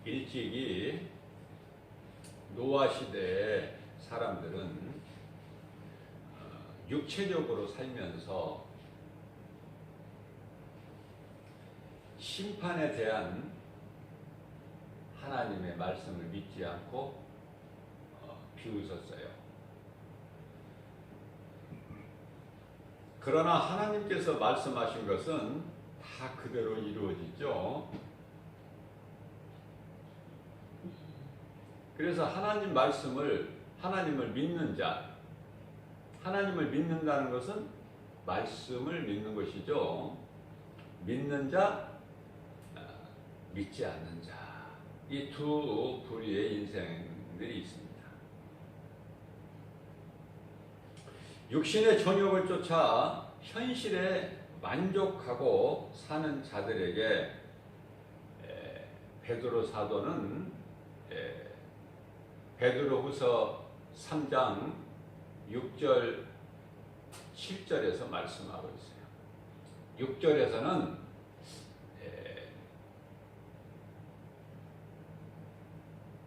일찍이 노아 시대의 사람들은 육체적으로 살면서 심판에 대한 하나님의 말씀을 믿지 않고 비웃었어요. 그러나 하나님께서 말씀하신 것은 다 그대로 이루어지죠. 그래서 하나님 말씀을, 하나님을 믿는 자, 하나님을 믿는다는 것은 말씀을 믿는 것이죠. 믿는 자, 믿지 않는 자, 이 두 부류의 인생들이 있습니다. 육신의 정욕을 쫓아 현실에 만족하고 사는 자들에게 베드로 사도는 베드로후서 3장 6절 7절에서 말씀하고 있어요. 6절에서는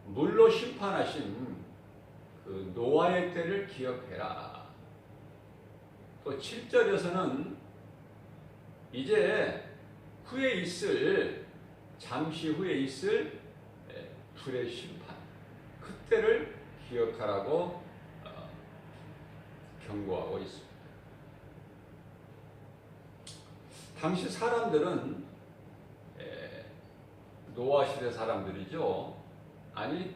물로 심판하신 그 노아의 때를 기억해라. 또 7절에서는 이제 잠시 후에 있을 불의 심판, 그때를 기억하라고 경고하고 있습니다. 당시 사람들은 노아 시대 사람들이죠. 아니,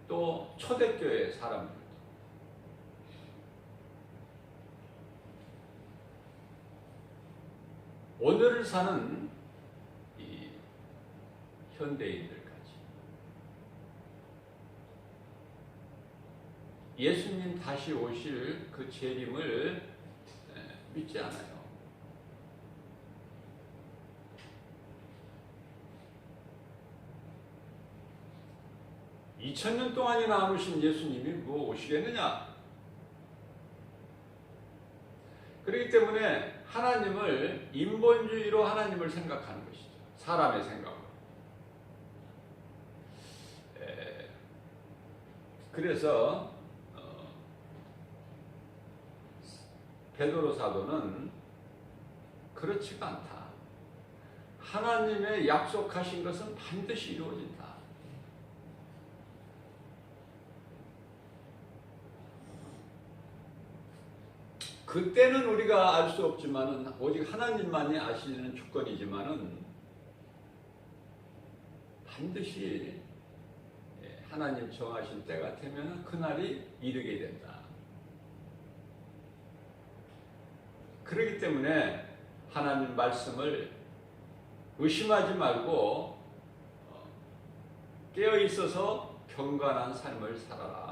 또 초대교회 사람들, 오늘을 사는 이 현대인들까지 예수님 다시 오실 그 재림을 믿지 않아요. 2000년 동안이나 남으신 예수님이 뭐 오시겠느냐? 그렇기 때문에 하나님을 인본주의로 하나님을 생각하는 것이죠. 사람의 생각으로. 그래서 베드로 사도는 그렇지가 않다. 하나님의 약속하신 것은 반드시 이루어진다. 그때는 우리가 알 수 없지만은, 오직 하나님만이 아시는 주권이지만은 반드시 하나님 정하신 때가 되면 그날이 이르게 된다. 그렇기 때문에 하나님 말씀을 의심하지 말고 깨어 있어서 경건한 삶을 살아라.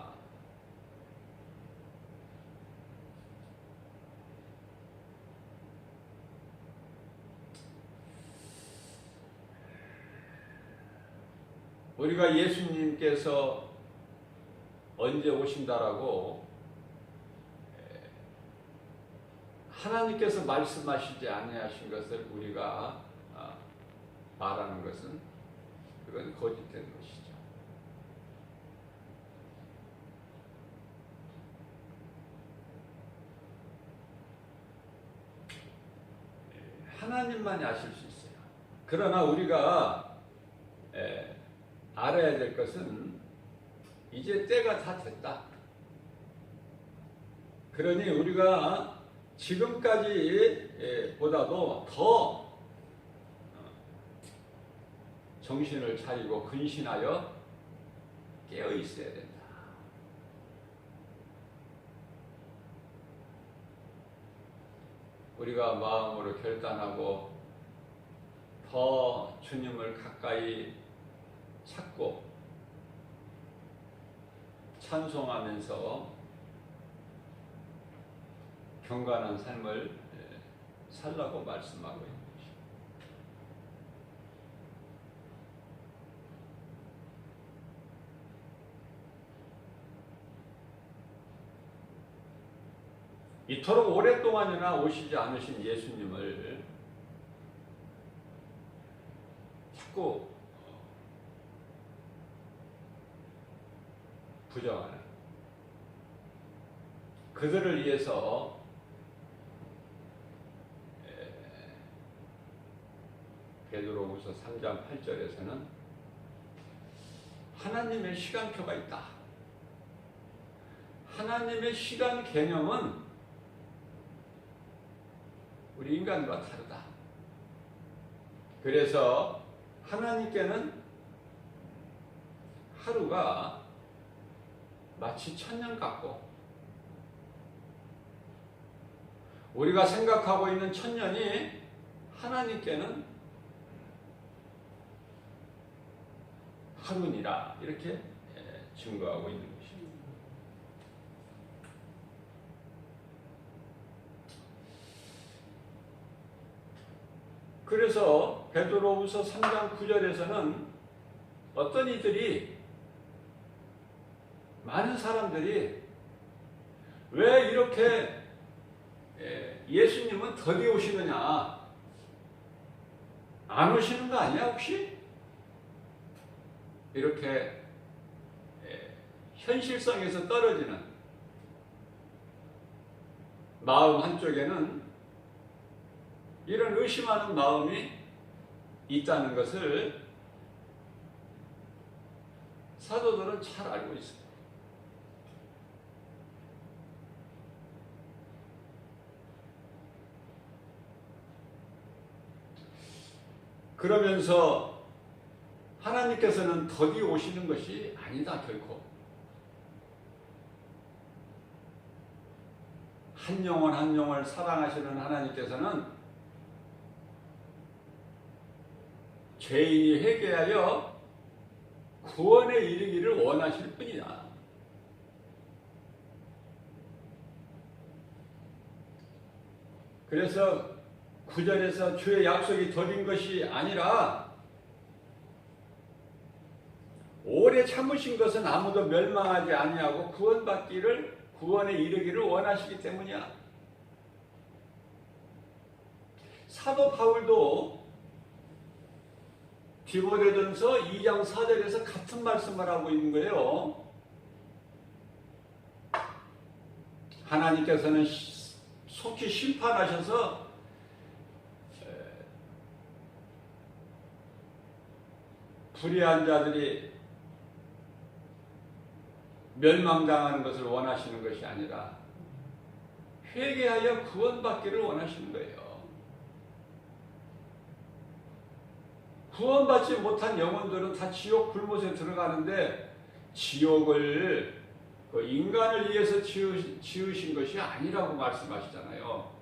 우리가 예수님께서 언제 오신다라고 하나님께서 말씀하시지 아니하신 것을 우리가 말하는 것은 그건 거짓된 것이죠. 하나님만이 아실 수 있어요. 그러나 우리가 알아야 될 것은 이제 때가 다 됐다. 그러니 우리가 지금까지 보다도 더 정신을 차리고 근신하여 깨어 있어야 된다. 우리가 마음으로 결단하고 더 주님을 가까이 찾고 찬송하면서 경건한 삶을 살라고 말씀하고 있는 것입니다. 이토록 오랫동안이나 오시지 않으신 예수님을 자꾸 부정하는, 그들을 위해서 베드로후서 3장 8절에서는 하나님의 시간표가 있다. 하나님의 시간 개념은 우리 인간과 다르다. 그래서 하나님께는 하루가 마치 1000년 같고, 우리가 생각하고 있는 1000년이 하나님께는 하루니라, 이렇게 증거하고 있는 것입니다. 그래서 베드로후서 3장 9절에서는 어떤 이들이, 많은 사람들이 왜 이렇게 예수님은 더디 오시느냐, 안 오시는 거 아니야 혹시? 이렇게 현실성에서 떨어지는 마음 한쪽에는 이런 의심하는 마음이 있다는 것을 사도들은 잘 알고 있습니다. 그러면서 하나님께서는 더디 오시는 것이 아니다, 결코. 한 영혼 한 영혼을 사랑하시는 하나님께서는 죄인이 회개하여 구원에 이르기를 원하실 뿐이다. 그래서 9절에서 주의 약속이 더딘 것이 아니라 오래 참으신 것은 아무도 멸망하지 아니하고 구원에 이르기를 원하시기 때문이야. 사도 바울도 디모데전서 2장 4절에서 같은 말씀을 하고 있는 거예요. 하나님께서는 속히 심판하셔서 불의한 자들이 멸망당하는 것을 원하시는 것이 아니라 회개하여 구원받기를 원하시는 거예요. 구원받지 못한 영혼들은 다 지옥 불못에 들어가는데, 지옥을 인간을 위해서 지으신 것이 아니라고 말씀하시잖아요.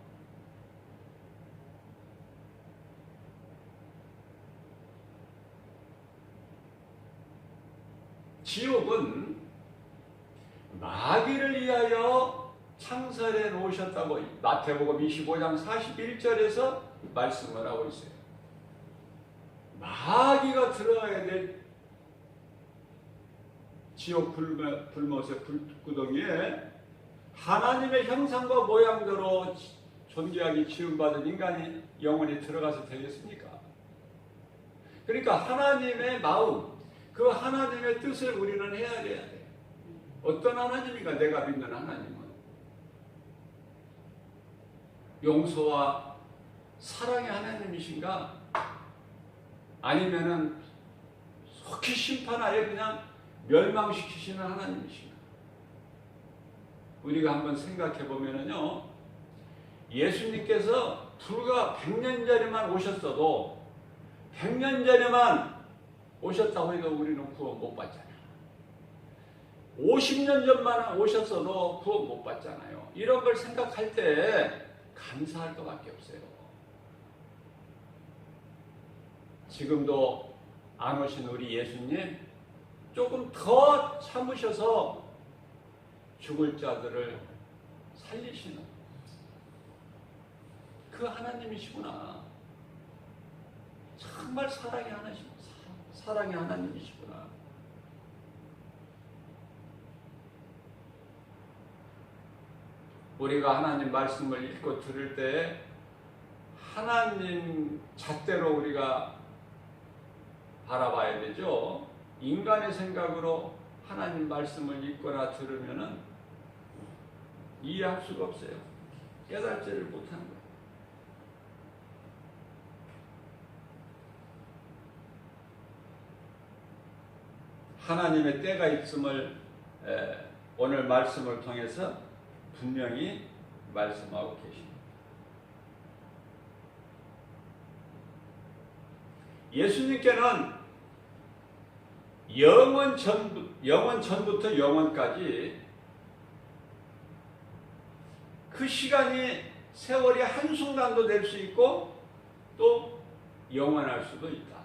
지옥은 마귀를 위하여 창설해 놓으셨다고 마태복음 25장 41절에서 말씀을 하고 있어요. 마귀가 들어가야 될 지옥 불못의 불구덩이에 하나님의 형상과 모양대로 존귀하게 지음받은 인간이 영원히 들어가서 되겠습니까? 그러니까 하나님의 마음, 그 하나님의 뜻을 우리는 해야 돼야 돼. 어떤 하나님인가? 내가 믿는 하나님은 용서와 사랑의 하나님이신가? 아니면은 속히 심판하여 그냥 멸망시키시는 하나님이신가? 우리가 한번 생각해 보면은요, 예수님께서 불과 100년 전에만 오셨어도, 100년 전에만 오셨다고 해도 우리는 구원 못 받잖아요. 50년 전만 오셨어도 구원 못 받잖아요. 이런 걸 생각할 때 감사할 것밖에 없어요. 지금도 안 오신 우리 예수님, 조금 더 참으셔서 죽을 자들을 살리시는 그 하나님이시구나. 정말 사랑의 하나님이시구나. 우리가 하나님 말씀을 읽고 들을 때 하나님 잣대로 우리가 바라봐야 되죠. 인간의 생각으로 하나님 말씀을 읽거나 들으면은 이해할 수가 없어요. 깨달지를 못하는 거예요. 하나님의 때가 있음을 오늘 말씀을 통해서 분명히 말씀하고 계십니다. 예수님께는 영원 전부터 영원까지 그 시간이 세월이 한순간도 될 수 있고 또 영원할 수도 있다.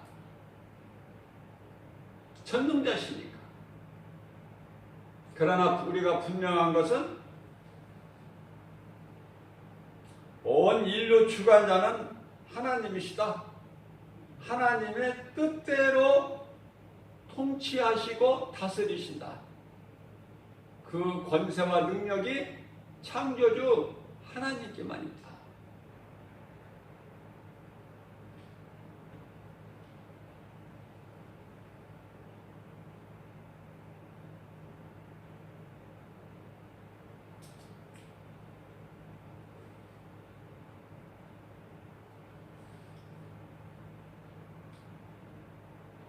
전능자시니까. 그러나 우리가 분명한 것은 온 인류 주관자는 하나님이시다. 하나님의 뜻대로 통치하시고 다스리신다. 그 권세와 능력이 창조주 하나님께만 있다.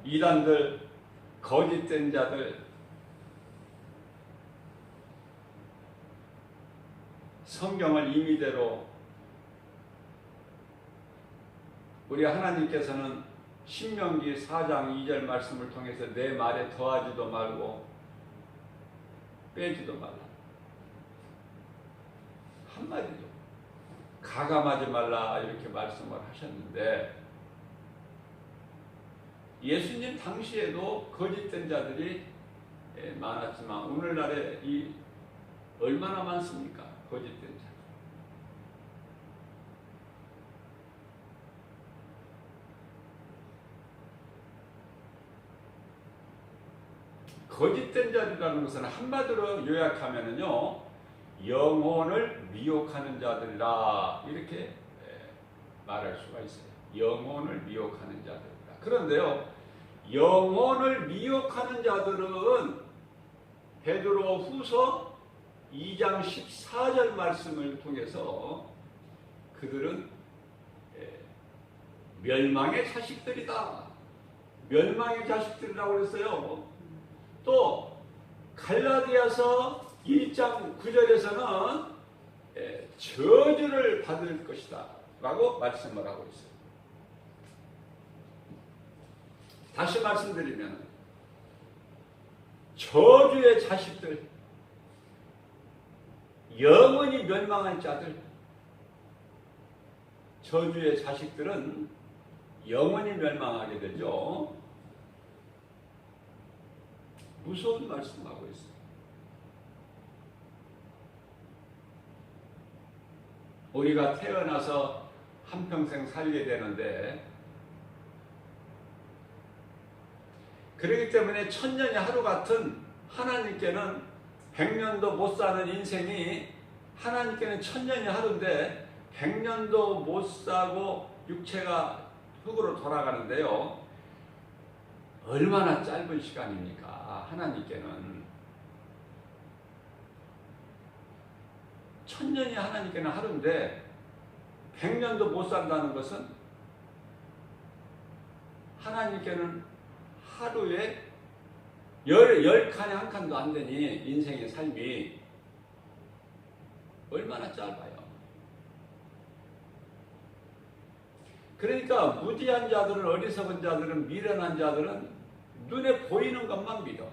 이단들, 거짓된 자들, 성경을 임의대로 우리 하나님께서는 신명기 4장 2절 말씀을 통해서 내 말에 더하지도 말고 빼지도 말라. 한마디도 가감하지 말라 이렇게 말씀을 하셨는데 예수님 당시에도 거짓된 자들이 많았지만 오늘날에 이 얼마나 많습니까? 거짓된 자. 거짓된 자들이라는 것은 한마디로 요약하면은요, 영혼을 미혹하는 자들이라 이렇게 말할 수가 있어요. 영혼을 미혹하는 자들이라. 그런데요, 영혼을 미혹하는 자들은 베드로 후서 2장 14절 말씀을 통해서 그들은 멸망의 자식들이다. 멸망의 자식들이라고 그랬어요. 또 갈라디아서 1장 9절에서는 저주를 받을 것이다 라고 말씀을 하고 있어요. 다시 말씀드리면 저주의 자식들, 영원히 멸망할 자들, 저주의 자식들은 영원히 멸망하게 되죠. 무서운 말씀하고 있어요. 우리가 태어나서 한평생 살게 되는데 그렇기 때문에 천년이 하루 같은 하나님께는 100년도 못 사는 인생이 하나님께는 천년이 하루인데 100년도 못 사고 육체가 흙으로 돌아가는데요. 얼마나 짧은 시간입니까? 하나님께는. 천년이 하나님께는 하루인데 100년도 못 산다는 것은 하나님께는 하루에 열 칸에 한 칸도 안 되니 인생의 삶이 얼마나 짧아요. 그러니까 무지한 자들은, 어리석은 자들은, 미련한 자들은 눈에 보이는 것만 믿어.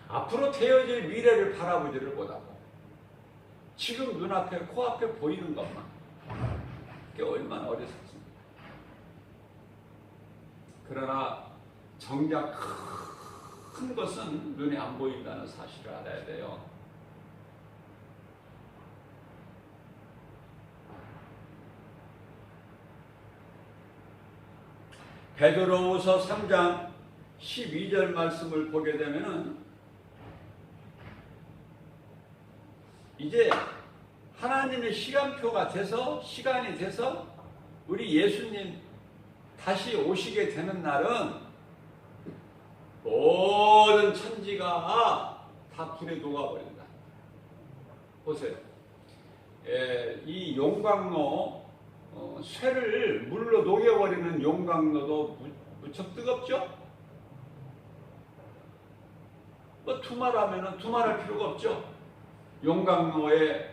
앞으로 되어질 미래를 바라보지를 못하고 지금 눈앞에, 코앞에 보이는 것만. 그게 얼마나 어리석습니까? 그러나 정작 큰 것은 눈에 안 보인다는 사실을 알아야 돼요. 베드로후서 3장 12절 말씀을 보게 되면은 이제 하나님의 시간표가 돼서, 시간이 돼서 우리 예수님 다시 오시게 되는 날은 모든 천지가 다 불에 녹아버린다. 보세요. 이 용광로, 쇠를 물로 녹여버리는 용광로도 무척 뜨겁죠? 뭐 두말하면은 두말할 필요가 없죠. 용광로의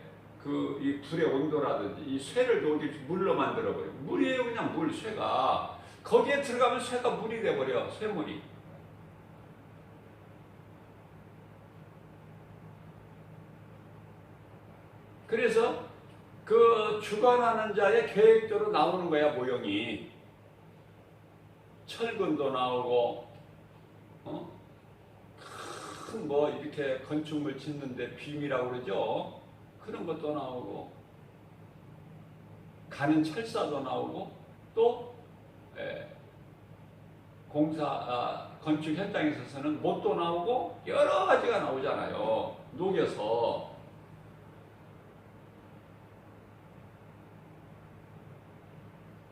이 불의 온도라든지 이 쇠를 녹일 물로 만들어버려요. 물이에요. 그냥 물, 쇠가. 거기에 들어가면 쇠가 물이 돼버려. 쇠물이. 그래서 그 주관하는 자의 계획대로 나오는 거야, 모형이. 철근도 나오고, 큰 뭐 이렇게 건축물 짓는데 빔이라고 그러죠. 그런 것도 나오고, 가는 철사도 나오고, 또 건축 현장에 있어서는 못도 나오고 여러 가지가 나오잖아요. 녹여서.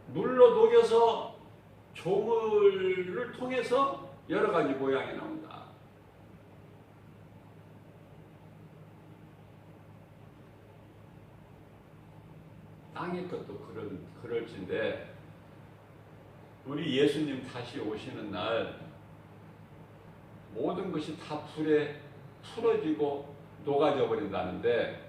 물로 녹여서 조물을 통해서 여러 가지 모양이 나온다. 땅의 것도 그럴진데 우리 예수님 다시 오시는 날 모든 것이 다 불에 풀어지고 녹아져 버린다는데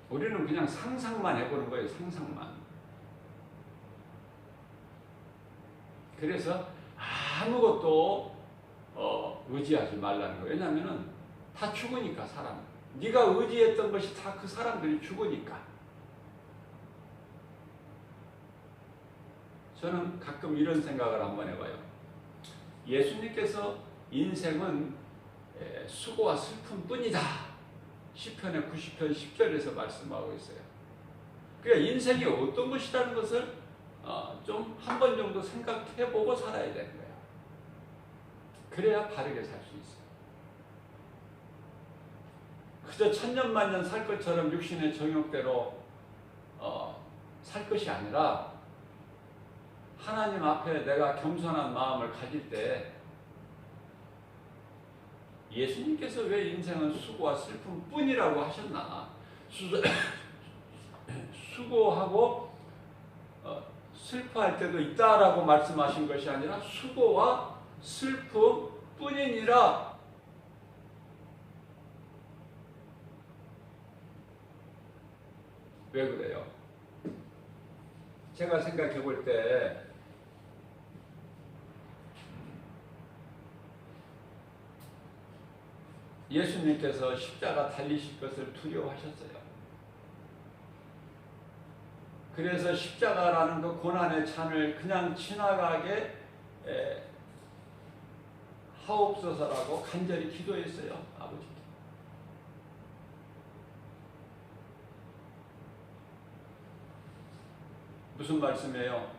우리는 그냥 상상만 해보는 거예요. 상상만. 그래서 아무것도 의지하지 말라는 거예요. 왜냐하면 다 죽으니까 사람. 네가 의지했던 것이 다 그 사람들이 죽으니까. 저는 가끔 이런 생각을 한번 해봐요. 예수님께서 인생은 수고와 슬픔뿐이다. 시편의 90편 10절에서 말씀하고 있어요. 그러니까 인생이 어떤 것이라는 것을 좀 한 번 정도 생각해보고 살아야 되는 거예요. 그래야 바르게 살 수 있어요. 그저 천년만년 살 것처럼 육신의 정욕대로 살 것이 아니라 하나님 앞에 내가 겸손한 마음을 가질 때 예수님께서 왜 인생은 수고와 슬픔뿐이라고 하셨나? 수고하고 슬퍼할 때도 있다라고 말씀하신 것이 아니라 수고와 슬픔뿐이니라. 왜 그래요? 제가 생각해 볼 때 예수님께서 십자가 달리실 것을 두려워하셨어요. 그래서 십자가라는 그 고난의 잔을 그냥 지나가게 하옵소서라고 간절히 기도했어요. 아버지께. 무슨 말씀이에요?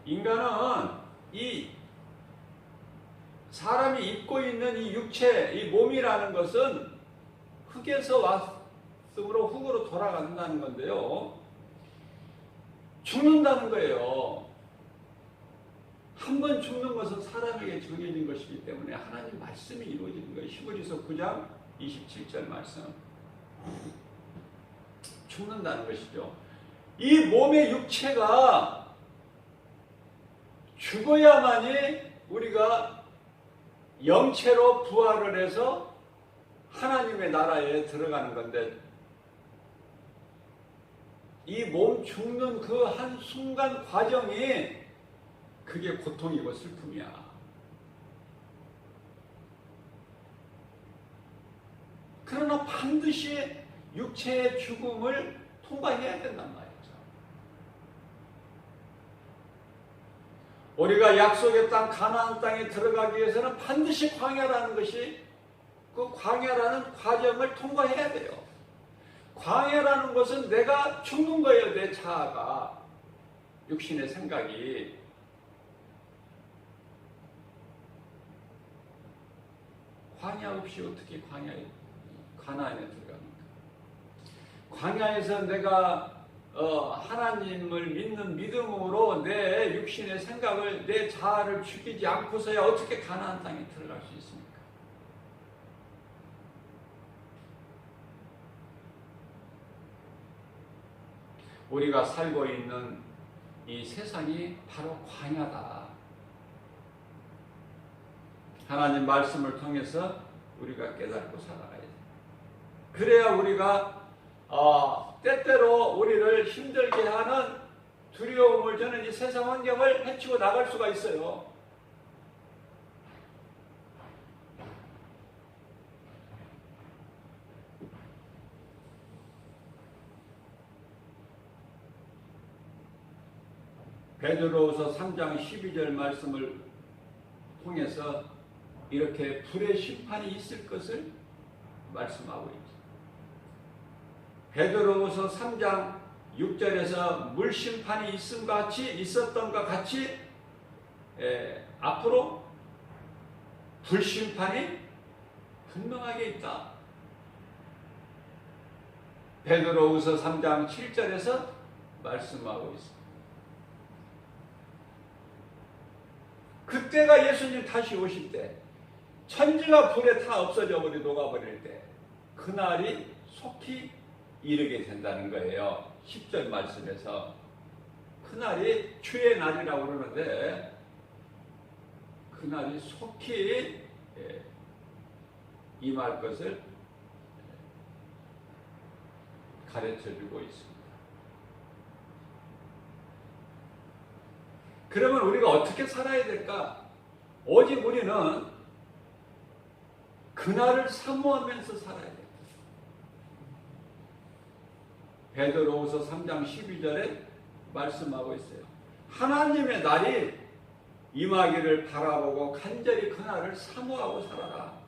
인간은 이 사람이 입고 있는 이 육체, 이 몸이라는 것은 흙에서 왔으므로 흙으로 돌아간다는 건데요. 죽는다는 거예요. 한 번 죽는 것은 사람에게 정해진 것이기 때문에 하나님 말씀이 이루어지는 거예요. 히브리서 9장 27절 말씀. 죽는다는 것이죠. 이 몸의 육체가 죽어야만이 우리가 영체로 부활을 해서 하나님의 나라에 들어가는 건데 이 몸 죽는 그 한순간 과정이 그게 고통이고 슬픔이야. 그러나 반드시 육체의 죽음을 통과해야 된단 말이죠. 우리가 약속의 땅 가나안 땅에 들어가기 위해서는 반드시 광야라는 것이 그 광야라는 과정을 통과해야 돼요. 광야라는 것은 내가 죽는 거예요. 내 자아가. 육신의 생각이. 광야 없이 어떻게 가나안에 들어갑니까? 광야에서 내가 하나님을 믿는 믿음으로 내 육신의 생각을, 내 자아를 죽이지 않고서야 어떻게 가나안 땅에 들어갈 수 있습니까? 우리가 살고 있는 이 세상이 바로 광야다. 하나님 말씀을 통해서 우리가 깨닫고 살아가야 돼. 그래야 우리가 때때로 우리를 힘들게 하는 두려움을 주는 이 세상 환경을 헤치고 나갈 수가 있어요. 베드로후서 3장 12절 말씀을 통해서 이렇게 불의 심판이 있을 것을 말씀하고 있죠. 베드로후서 3장 6절에서 물심판이 있었던 것 같이 앞으로 불심판이 분명하게 있다. 베드로후서 3장 7절에서 말씀하고 있습니다. 그때가 예수님 다시 오실 때, 천지가 불에 다 없어져 버리 녹아버릴 때, 그날이 속히 이르게 된다는 거예요. 10절 말씀에서 그날이 주의 날이라고 그러는데, 그날이 속히 임할 것을 가르쳐주고 있습니다. 그러면 우리가 어떻게 살아야 될까? 오직 우리는 그날을 사모하면서 살아야 돼요. 베드로후서 3장 12절에 말씀하고 있어요. 하나님의 날이 임하기를 바라보고 간절히 그날을 사모하고 살아라.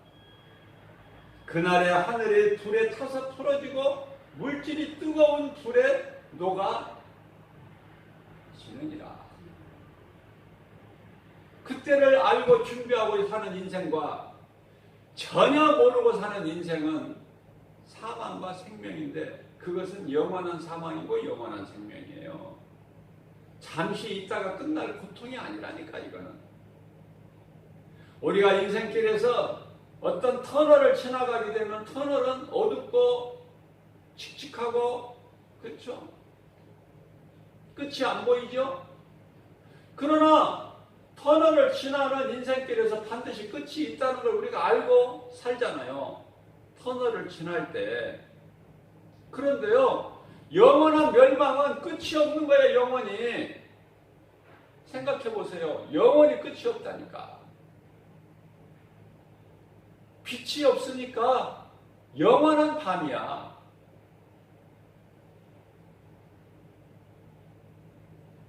그날에 하늘이 불에 타서 풀어지고 물질이 뜨거운 불에 녹아 지느니라. 그때를 알고 준비하고 사는 인생과 전혀 모르고 사는 인생은 사망과 생명인데, 그것은 영원한 사망이고 영원한 생명이에요. 잠시 있다가 끝날 고통이 아니라니까. 이거는 우리가 인생길에서 어떤 터널을 지나가게 되면 터널은 어둡고 칙칙하고, 그렇죠? 끝이 안 보이죠? 그러나 터널을 지나는 인생길에서 반드시 끝이 있다는 걸 우리가 알고 살잖아요. 터널을 지날 때. 그런데요, 영원한 멸망은 끝이 없는 거예요. 영원히. 생각해 보세요. 영원히 끝이 없다니까. 빛이 없으니까 영원한 밤이야.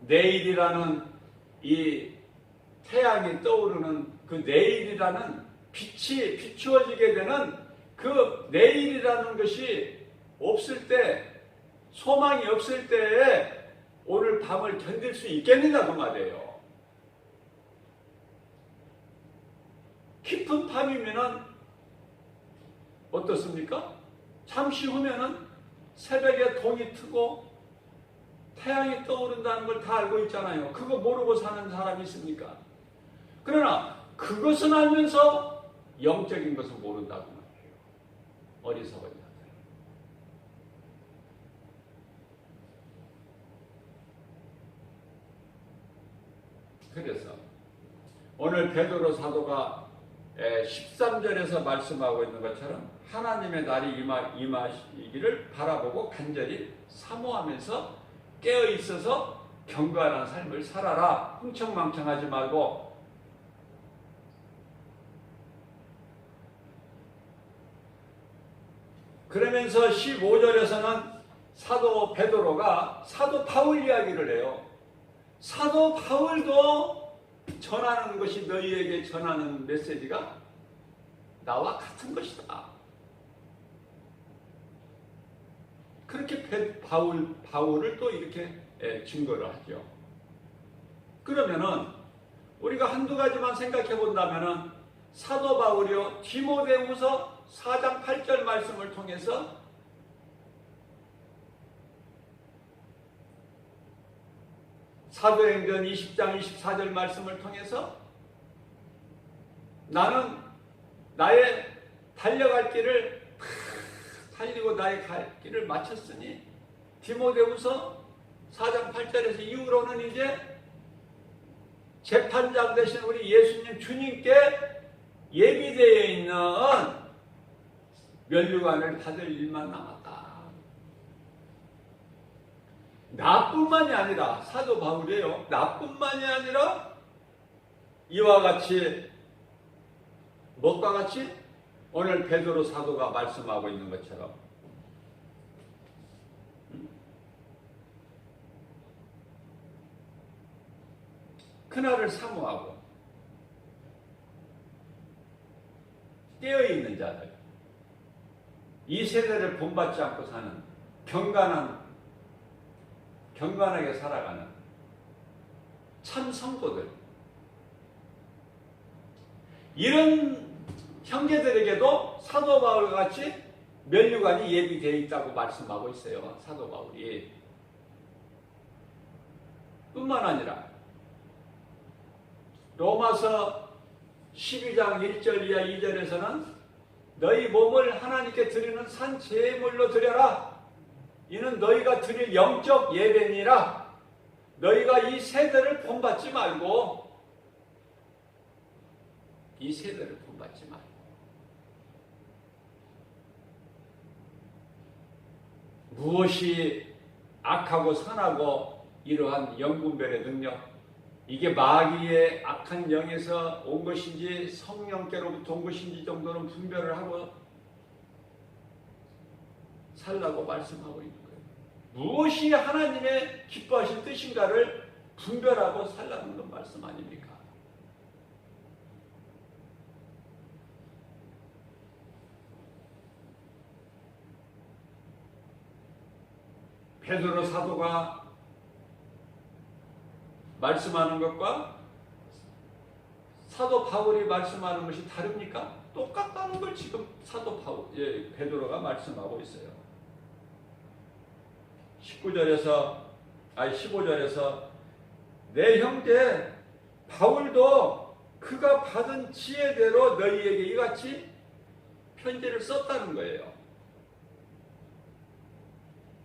내일이라는 이 태양이 떠오르는 그 내일이라는 빛이 비추어지게 되는 그 내일이라는 것이 없을 때, 소망이 없을 때에 오늘 밤을 견딜 수 있겠느냐 그 말이에요. 깊은 밤이면은 어떻습니까? 잠시 후면은 새벽에 동이 트고 태양이 떠오른다는 걸 다 알고 있잖아요. 그거 모르고 사는 사람이 있습니까? 그러나 그것은 알면서 영적인 것을 모른다고 말해요. 어리석은 자들. 그래서 오늘 베드로 사도가 13절에서 말씀하고 있는 것처럼 하나님의 날이 임하시기를 바라보고 간절히 사모하면서 깨어있어서 경건한 삶을 살아라. 흥청망청하지 말고. 그러면서 15절에서는 사도 베드로가 사도 바울 이야기를 해요. 사도 바울도 전하는 것이 너희에게 전하는 메시지가 나와 같은 것이다. 그렇게 바울을 또 이렇게 증거를 하죠. 그러면은 우리가 한두 가지만 생각해 본다면은 사도 바울이요, 디모데후서 4장 8절 말씀을 통해서 사도행전 20장 24절 말씀을 통해서 나는 나의 달려갈 길을 달리고 나의 갈 길을 마쳤으니 디모데후서 4장 8절에서 이후로는 이제 재판장 되신 우리 예수님 주님께 예비되어 있는 면류관을 받을 일만 남았다. 나뿐만이 아니라 사도 바울이에요. 나뿐만이 아니라 이와 같이 무엇과 같이 오늘 베드로 사도가 말씀하고 있는 것처럼 그날을 사모하고 깨어있는 자들, 이 세대를 본받지 않고 사는 경건하게 살아가는 참 성도들, 이런 형제들에게도 사도 바울과 같이 면류관이 예비되어 있다고 말씀하고 있어요. 사도 바울이. 뿐만 아니라 로마서 12장 1절 이하 2절에서는 너희 몸을 하나님께 드리는 산 제물로 드려라. 이는 너희가 드릴 영적 예배니라. 너희가 이 세대를 본받지 말고 무엇이 악하고 선하고 이러한 영분별의 능력, 이게 마귀의 악한 영에서 온 것인지 성령께로부터 온 것인지 정도는 분별을 하고 살라고 말씀하고 있는 거예요. 무엇이 하나님의 기뻐하신 뜻인가를 분별하고 살라는 건 말씀 아닙니까? 베드로 사도가 말씀하는 것과 사도 바울이 말씀하는 것이 다릅니까? 똑같다는 걸 지금 베드로가 말씀하고 있어요. 15절에서 내 형제 바울도 그가 받은 지혜대로 너희에게 이같이 편지를 썼다는 거예요.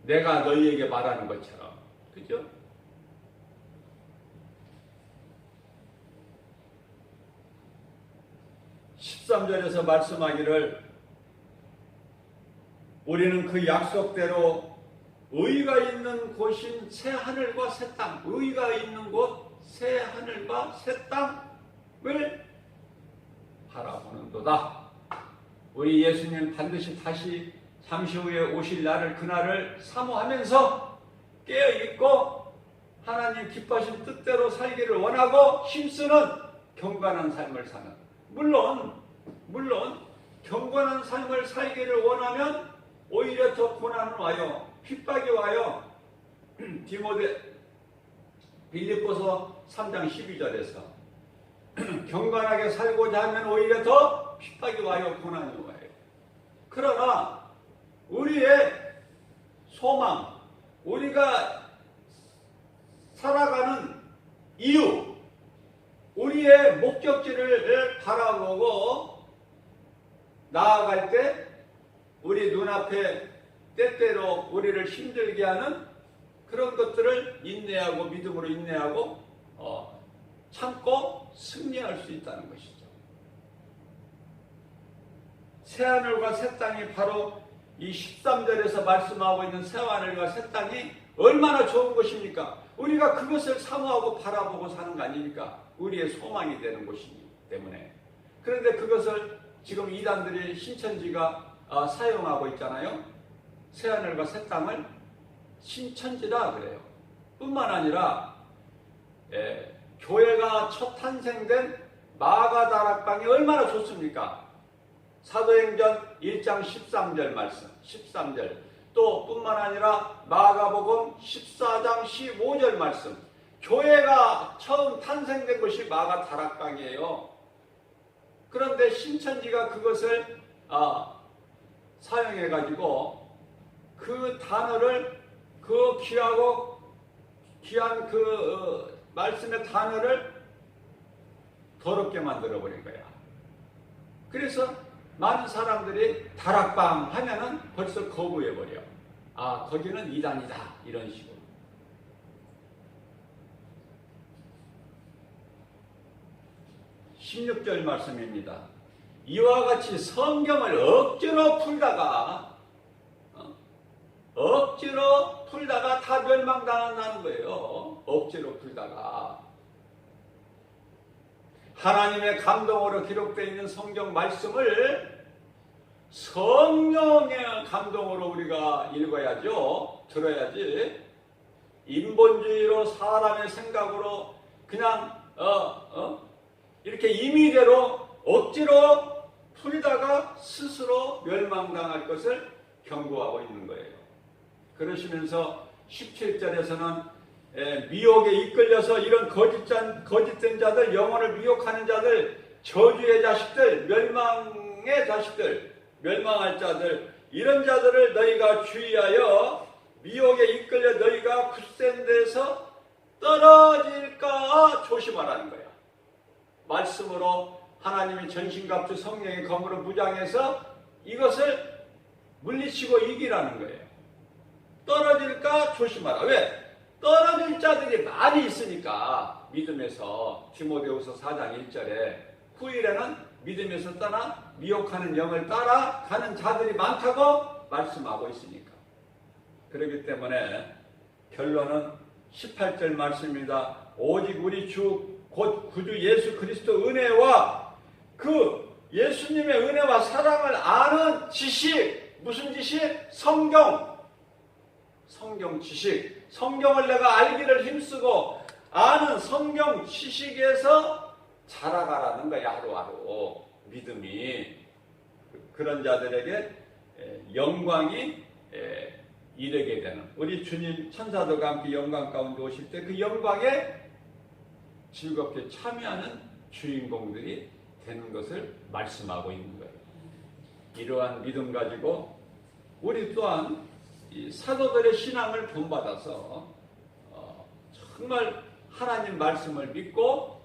내가 너희에게 말하는 것처럼. 그죠? (13절에서) 말씀하기를 우리는 그 약속대로 의가 있는 곳인 새 하늘과 새 땅, 의가 있는 곳 새 하늘과 새 땅을 바라보는도다. 우리 예수님 반드시 다시 잠시 후에 오실 날을, 그날을 사모하면서 깨어있고 하나님 기뻐하신 뜻대로 살기를 원하고 힘쓰는 경건한 삶을 사는, 물론 경건한 삶을 살기를 원하면 오히려 더 고난은 와요. 핍박이 와요. 빌립보서 3장 12절에서 경건하게 살고자 하면 오히려 더 핍박이 와요. 고난이 와요. 그러나 우리의 소망, 우리가 살아가는 이유, 우리의 목적지를 바라보고 나아갈 때 우리 눈앞에 때때로 우리를 힘들게 하는 그런 것들을 인내하고 믿음으로 인내하고 참고 승리할 수 있다는 것이죠. 새하늘과 새 땅이 바로 이 13절에서 말씀하고 있는 새하늘과 새 땅이 얼마나 좋은 것입니까? 우리가 그것을 사모하고 바라보고 사는 거 아닙니까? 우리의 소망이 되는 것이기 때문에. 그런데 그것을 지금 이단들이 신천지가 사용하고 있잖아요. 새하늘과 새 땅을 신천지라 그래요. 뿐만 아니라 교회가 첫 탄생된 마가다락방이 얼마나 좋습니까? 사도행전 1장 13절 말씀, 13절. 또 뿐만 아니라 마가복음 14장 15절 말씀. 교회가 처음 탄생된 것이 마가다락방이에요. 그런데 신천지가 그것을 사용해가지고 그 단어를 그 귀하고 귀한 그 말씀의 단어를 더럽게 만들어 버린 거야. 그래서 많은 사람들이 다락방 하면은 벌써 거부해 버려. 아, 거기는 이단이다, 이런 식으로. (16절) 말씀입니다. 이와 같이 성경을 억지로 풀다가 다 멸망당한다는 거예요. 억지로 풀다가. 하나님의 감동으로 기록되어 있는 성경 말씀을 성령의 감동으로 우리가 읽어야죠. 들어야지. 인본주의로 사람의 생각으로 그냥 이렇게 임의대로 억지로 풀다가 스스로 멸망당할 것을 경고하고 있는 거예요. 그러시면서 17절에서는 미혹에 이끌려서 이런 거짓된 자들, 영혼을 미혹하는 자들, 저주의 자식들, 멸망의 자식들, 멸망할 자들, 이런 자들을 너희가 주의하여 미혹에 이끌려 너희가 굳센 데서 떨어질까 조심하라는 거야. 말씀으로 하나님의 전신갑주 성령의 검으로 무장해서 이것을 물리치고 이기라는 거예요. 떨어질까 조심하라. 왜? 떨어질 자들이 많이 있으니까. 믿음에서 디모데후서 4장 1절에 후일에는 믿음에서 떠나 미혹하는 영을 따라가는 자들이 많다고 말씀하고 있으니까. 그렇기 때문에 결론은 18절 말씀입니다. 오직 우리 주 곧 구주 예수 그리스도 은혜와 그 예수님의 은혜와 사랑을 아는 지식, 무슨 지식? 성경 지식. 성경을 내가 알기를 힘쓰고 아는 성경 지식에서 자라가라는 거야. 하루하루 믿음이. 그런 자들에게 영광이 이르게 되는, 우리 주님 천사들과 함께 영광 가운데 오실 때 그 영광에 즐겁게 참여하는 주인공들이 되는 것을 말씀하고 있는 거예요. 이러한 믿음 가지고 우리 또한 이 사도들의 신앙을 본받아서 정말 하나님 말씀을 믿고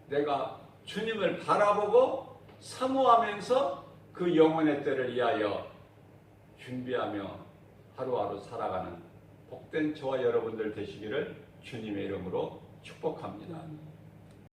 내가 주님을 바라보고 사모하면서 그 영혼의 때를 위하여 준비하며 하루하루 살아가는 복된 저와 여러분들 되시기를 주님의 이름으로 축복합니다.